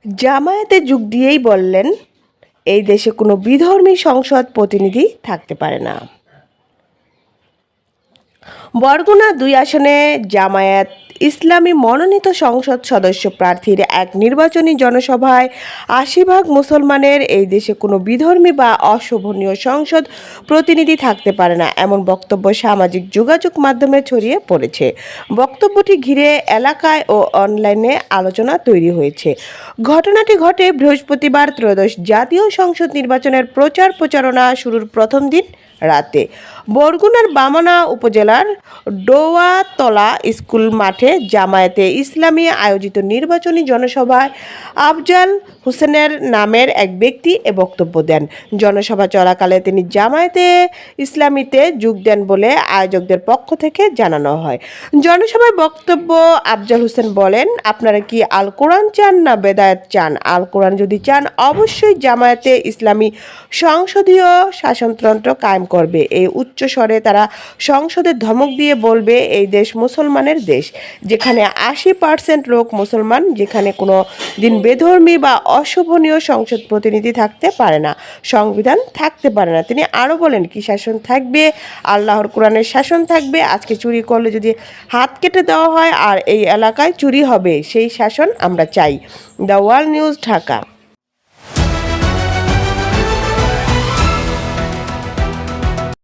জামায়াতে যোগ দিয়েই বললেন, এই দেশে কোনো বিধর্মী সংসদ প্রতিনিধি থাকতে পারে না। বরগুনা ২ আসনে জামায়াত ইসলামী মনোনীত সংসদ সদস্য প্রার্থীর এক নির্বাচনী জনসভায় ৮০ ভাগ মুসলমানের এই দেশে কোনো বিধর্মী বা অশোভনীয় সংসদ প্রতিনিধি থাকতে পারে না এমন বক্তব্য সামাজিক যোগাযোগ মাধ্যমে ছড়িয়ে পড়েছে। বক্তব্যটি ঘিরে এলাকায় ও অনলাইনে আলোচনা তৈরি হয়েছে। ঘটনাটি ঘটে বৃহস্পতিবার ত্রয়োদশ জাতীয় সংসদ নির্বাচনের প্রচারণা শুরুর প্রথম দিন রাতে বরগুনার বামনা উপজেলার ডোয়াতলা স্কুল মাঠে জামায়াতে ইসলামী আয়োজিত নির্বাচনী জনসভায় আফজাল হোসেনের নামের এক ব্যক্তি এ বক্তব্য দেন। জনসভা চলাকালে তিনি জামায়াতে ইসলামীতে যোগ দেন বলে আয়োজকদের পক্ষ থেকে জানানো হয়। জনসভায় বক্তব্য আফজাল হোসেন বলেন, আপনারা কি আল কোরআন চান না বেদায়েত চান? আল কোরআন যদি চান অবশ্যই জামায়াতে ইসলামী সংসদীয় শাসনতন্ত্র কায়েম করবে। এই উচ্চ স্বরে তারা সংসদে ধমক দিয়ে বলবে, এই দেশ মুসলমানের দেশ, যেখানে ৮০% লোক মুসলমান, যেখানে কোনো দিন বেধর্মী বা অশোভনীয় সংসদ প্রতিনিধি থাকতে পারে না, সংবিধান থাকতে পারে না। তিনি আরও বলেন, কি শাসন থাকবে? আল্লাহর কোরআনের শাসন থাকবে। আজকে চুরি করলে যদি হাত কেটে দেওয়া হয় আর এই এলাকায় চুরি হবে, সেই শাসন আমরা চাই। The world news, Dhaka.